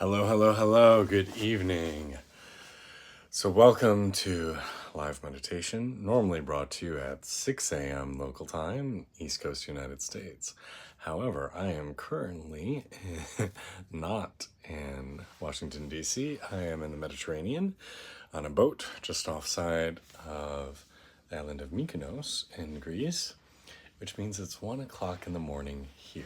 Hello, hello, hello. Good evening. So, welcome to live meditation, normally brought to you at 6 a.m. local time, East Coast United States. However, I am currently not in Washington, D.C. I am in the Mediterranean on a boat just offside of the island of Mykonos in Greece, which means it's 1 o'clock in the morning here.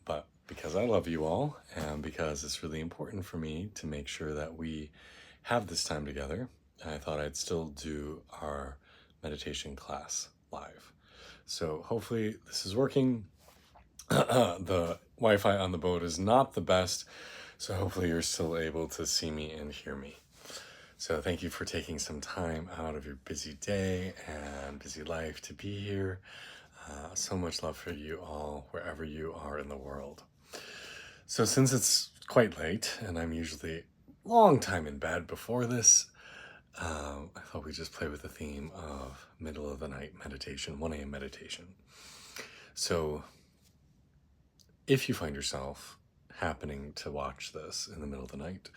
But because I love you all, and because it's really important for me to make sure that we have this time together, I thought I'd still do our meditation class live. So hopefully this is working. The Wi-Fi on the boat is not the best, so hopefully you're still able to see me and hear me. So thank you for taking some time out of your busy day and busy life to be here. So much love for you all, wherever you are in the world. So since it's quite late, and I'm usually a long time in bed before this, I thought we'd just play with the theme of middle of the night meditation, 1 a.m. meditation. So if you find yourself happening to watch this in the middle of the night,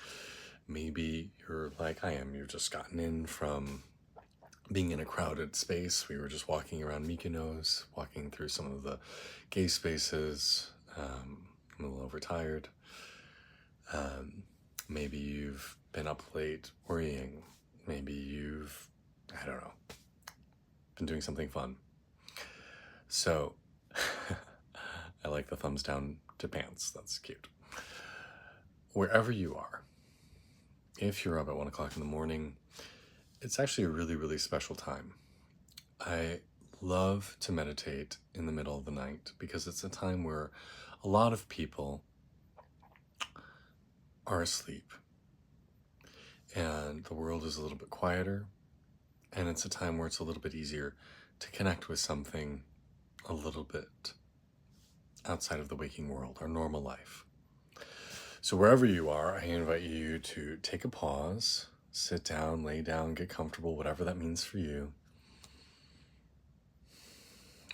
maybe you're like I am, you've just gotten in from being in a crowded space. We were just walking around Mykonos, walking through some of the gay spaces. I'm a little overtired. Maybe you've been up late worrying. Maybe you've, I don't know, been doing something fun. So, I like the thumbs down to pants. That's cute. Wherever you are, if you're up at 1 o'clock in the morning, it's actually a really, really special time. I love to meditate in the middle of the night because it's a time where a lot of people are asleep and the world is a little bit quieter, and it's a time where it's a little bit easier to connect with something a little bit outside of the waking world, our normal life. So wherever you are, I invite you to take a pause, sit down, lay down, get comfortable, whatever that means for you.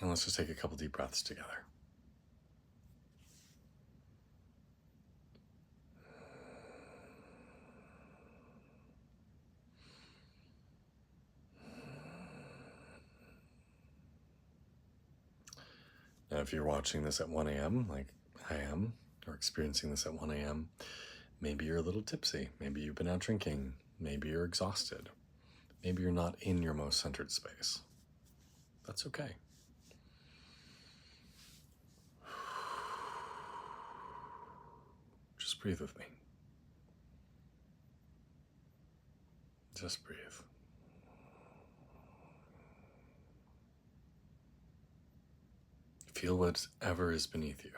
And let's just take a couple deep breaths together. Now, if you're watching this at 1 a.m., like I am, or experiencing this at 1 a.m., maybe you're a little tipsy. Maybe you've been out drinking. Maybe you're exhausted. Maybe you're not in your most centered space. That's okay. Just breathe with me. Just breathe. Feel whatever is beneath you.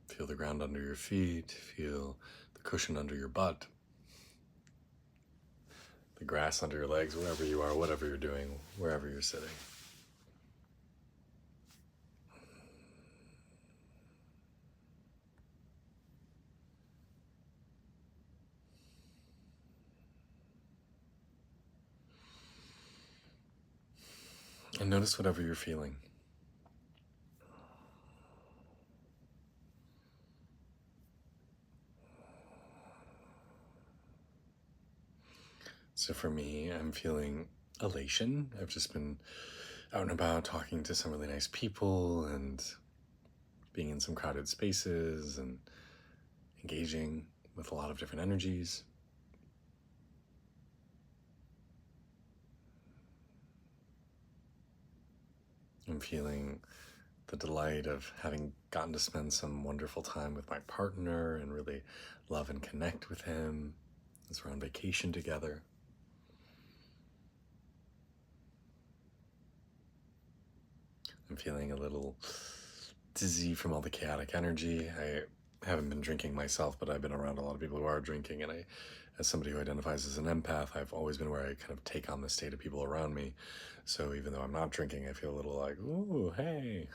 Feel the ground under your feet. Feel the cushion under your butt. The grass under your legs, wherever you are, whatever you're doing, wherever you're sitting. And notice whatever you're feeling. So for me, I'm feeling elation. I've just been out and about talking to some really nice people and being in some crowded spaces and engaging with a lot of different energies. I'm feeling the delight of having gotten to spend some wonderful time with my partner and really love and connect with him as we're on vacation together. I'm feeling a little dizzy from all the chaotic energy. I haven't been drinking myself, but I've been around a lot of people who are drinking, and as somebody who identifies as an empath, I've always been where I kind of take on the state of people around me. So even though I'm not drinking, I feel a little like, ooh, hey.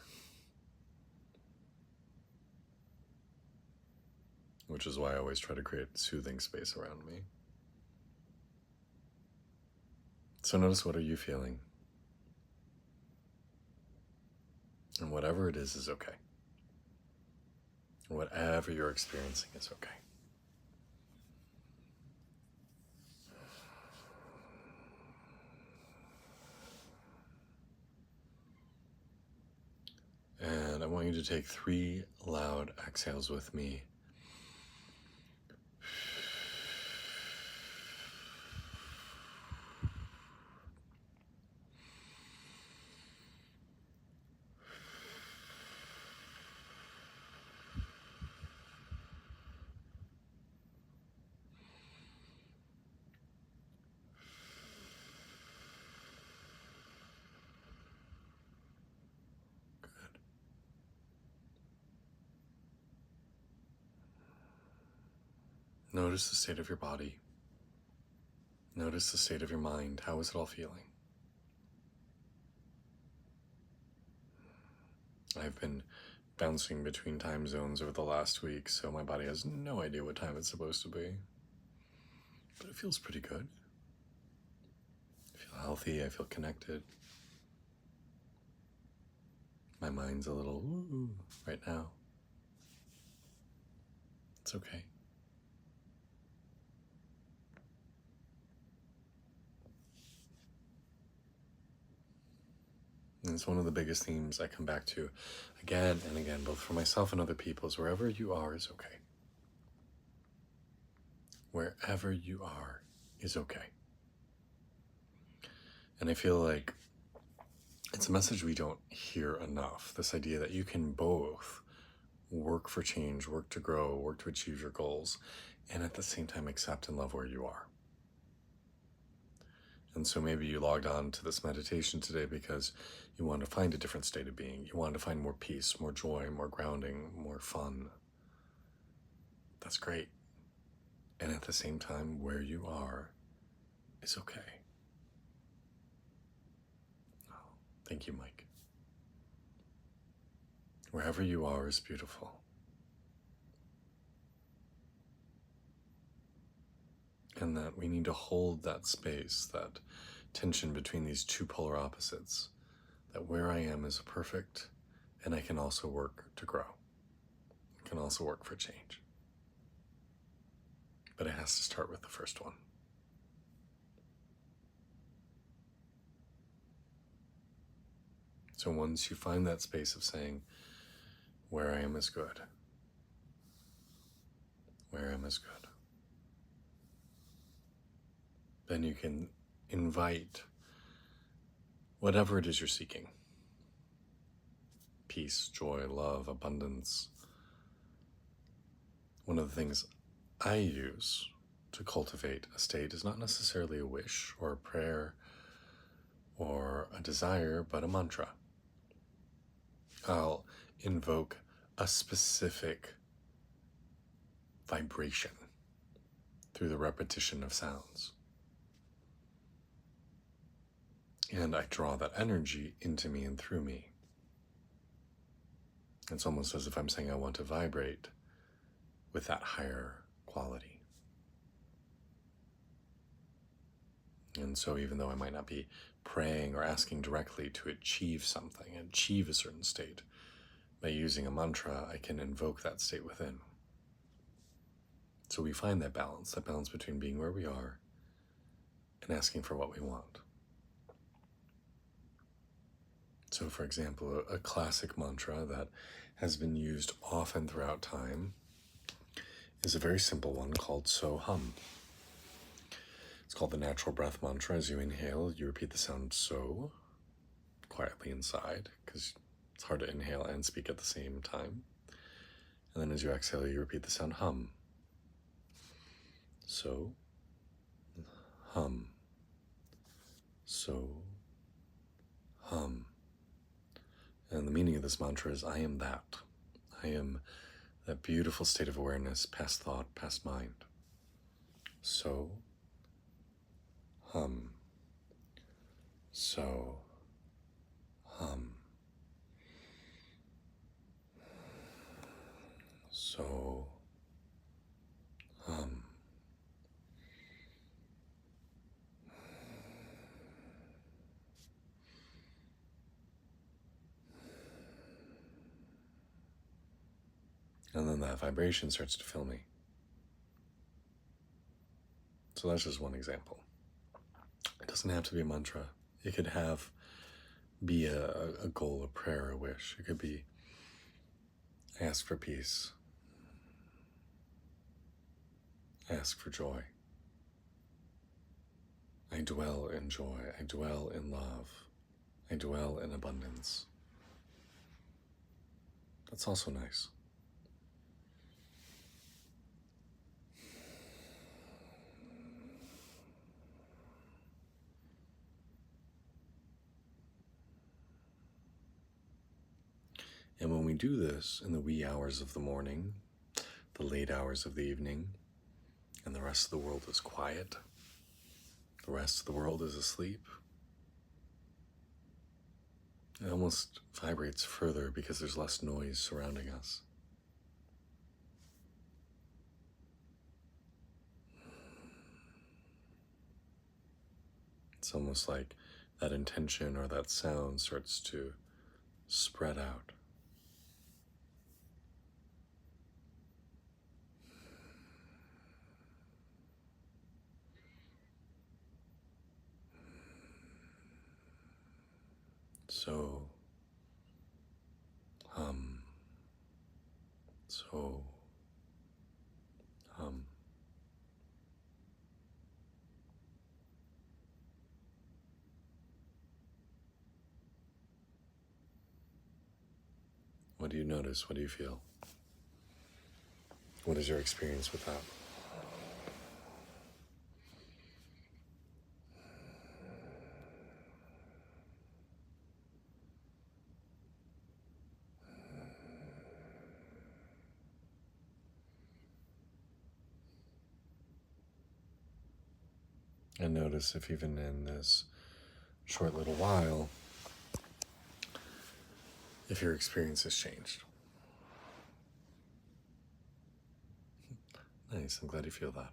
Which is why I always try to create soothing space around me. So notice, what are you feeling? And whatever it is okay. Whatever you're experiencing is okay. And I want you to take 3 loud exhales with me. Notice the state of your body. Notice the state of your mind. How is it all feeling? I've been bouncing between time zones over the last week, so my body has no idea what time it's supposed to be. But it feels pretty good. I feel healthy. I feel connected. My mind's a little woo right now. It's okay. And it's one of the biggest themes I come back to again and again, both for myself and other people, is wherever you are is okay. Wherever you are is okay. And I feel like it's a message we don't hear enough. This idea that you can both work for change, work to grow, work to achieve your goals, and at the same time accept and love where you are. And so maybe you logged on to this meditation today because you want to find a different state of being. You want to find more peace, more joy, more grounding, more fun. That's great. And at the same time, where you are is okay. Oh, thank you, Mike. Wherever you are is beautiful. And that we need to hold that space, that tension between these two polar opposites, that where I am is perfect, and I can also work to grow. I can also work for change. But it has to start with the first one. So once you find that space of saying, where I am is good, where I am is good, then you can invite whatever it is you're seeking. Peace, joy, love, abundance. One of the things I use to cultivate a state is not necessarily a wish or a prayer or a desire, but a mantra. I'll invoke a specific vibration through the repetition of sounds. And I draw that energy into me and through me. It's almost as if I'm saying I want to vibrate with that higher quality. And so even though I might not be praying or asking directly to achieve something, achieve a certain state, by using a mantra, I can invoke that state within. So we find that balance between being where we are and asking for what we want. So for example, a classic mantra that has been used often throughout time is a very simple one called So Hum. It's called the natural breath mantra. As you inhale, you repeat the sound So quietly inside, because it's hard to inhale and speak at the same time. And then as you exhale, you repeat the sound Hum. So, hum. So, hum. And the meaning of this mantra is I am that. I am that beautiful state of awareness, past thought, past mind. So, hum. So, hum. So, hum. And then that vibration starts to fill me. So that's just one example. It doesn't have to be a mantra. It could be a goal, a prayer, a wish. It could be ask for peace, ask for joy. I dwell in joy. I dwell in love. I dwell in abundance. That's also nice. And when we do this in the wee hours of the morning, the late hours of the evening, and the rest of the world is quiet, the rest of the world is asleep, it almost vibrates further because there's less noise surrounding us. It's almost like that intention or that sound starts to spread out. So, hum, so, hum. What do you notice? What do you feel? What is your experience with that? And notice if even in this short little while, if your experience has changed. Nice, I'm glad you feel that.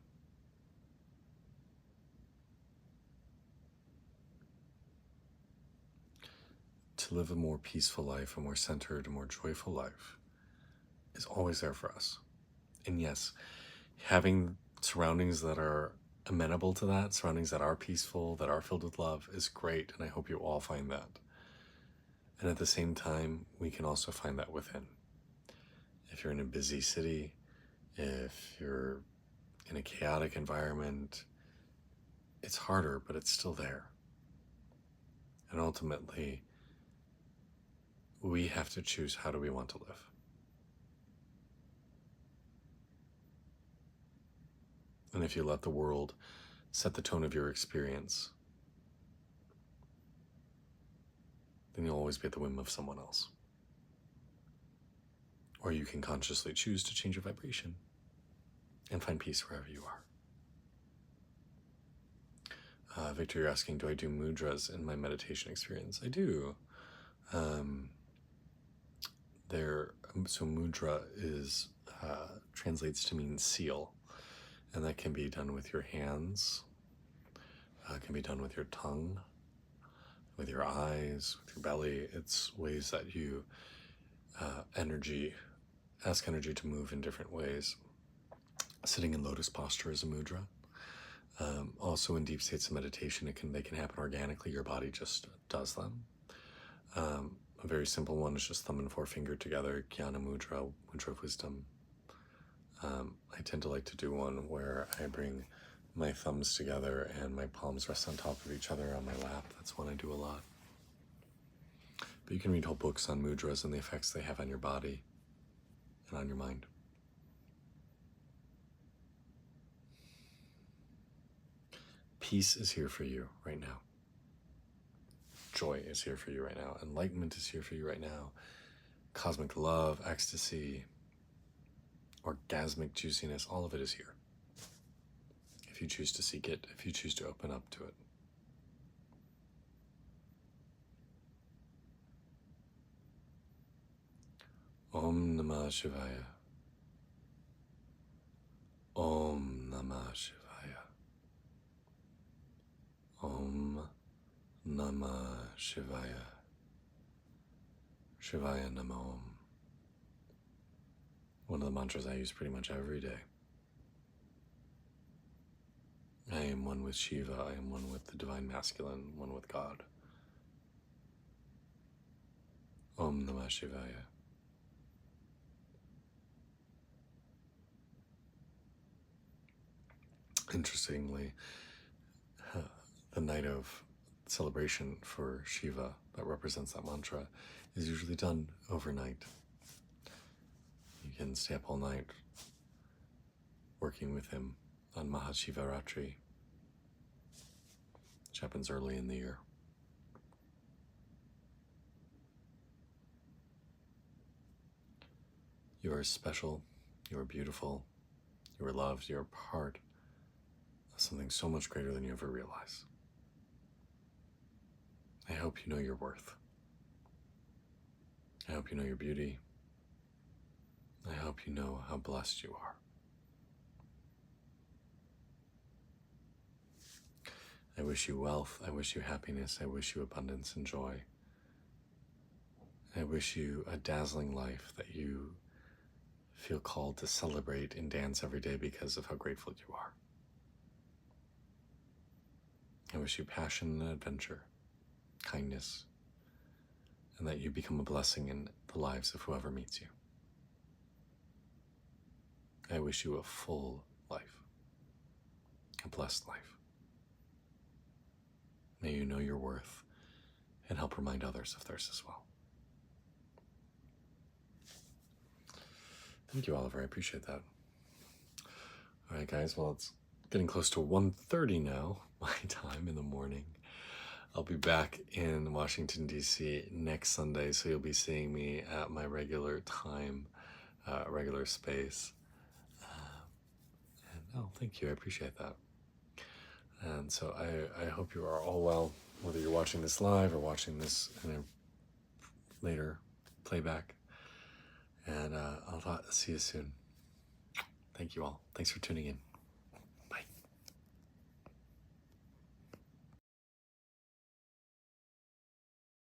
To live a more peaceful life, a more centered, a more joyful life is always there for us. And yes, having surroundings that are amenable to that, surroundings that are peaceful, that are filled with love is great, and I hope you all find that. And at the same time, we can also find that within. If you're in a busy city, if you're in a chaotic environment, it's harder, but it's still there. And ultimately, we have to choose how do we want to live. And if you let the world set the tone of your experience, then you'll always be at the whim of someone else. Or you can consciously choose to change your vibration and find peace wherever you are. Victor, you're asking, do I do mudras in my meditation experience? I do. So mudra translates to mean seal, and that can be done with your hands, can be done with your tongue, with your eyes, with your belly. It's ways that you ask energy to move in different ways. Sitting in lotus posture is a mudra. Also in deep states of meditation, they can happen organically. Your body just does them. A very simple one is just thumb and forefinger together, Jnana Mudra, Mudra of Wisdom. I tend to like to do one where I bring my thumbs together and my palms rest on top of each other on my lap. That's one I do a lot. But you can read whole books on mudras and the effects they have on your body and on your mind. Peace is here for you right now. Joy is here for you right now. Enlightenment is here for you right now. Cosmic love, ecstasy, orgasmic juiciness, all of it is here. If you choose to seek it, if you choose to open up to it. Om Namah Shivaya. Om Namah Shivaya. Om Namah Shivaya. Shivaya Namo. one of the mantras I use pretty much every day. I am one with Shiva, I am one with the Divine Masculine, one with God. Om Namah Shivaya. Interestingly, the night of celebration for Shiva that represents that mantra is usually done overnight. You can stay up all night working with him on Mahashivaratri, which happens early in the year. You are special, you are beautiful, you are loved, you are part of something so much greater than you ever realize. I hope you know your worth. I hope you know your beauty. I hope you know how blessed you are. I wish you wealth, I wish you happiness, I wish you abundance and joy. I wish you a dazzling life that you feel called to celebrate and dance every day because of how grateful you are. I wish you passion and adventure, kindness, and that you become a blessing in the lives of whoever meets you. I wish you a full life, a blessed life. May you know your worth and help remind others of theirs as well. Thank you, Oliver. I appreciate that. All right, guys. Well, it's getting close to 1:30 now, my time in the morning. I'll be back in Washington, D.C. next Sunday, so you'll be seeing me at my regular time, regular space. And thank you. I appreciate that. And so I hope you are all well, whether you're watching this live or watching this in a later playback. And I'll see you soon. Thank you all. Thanks for tuning in.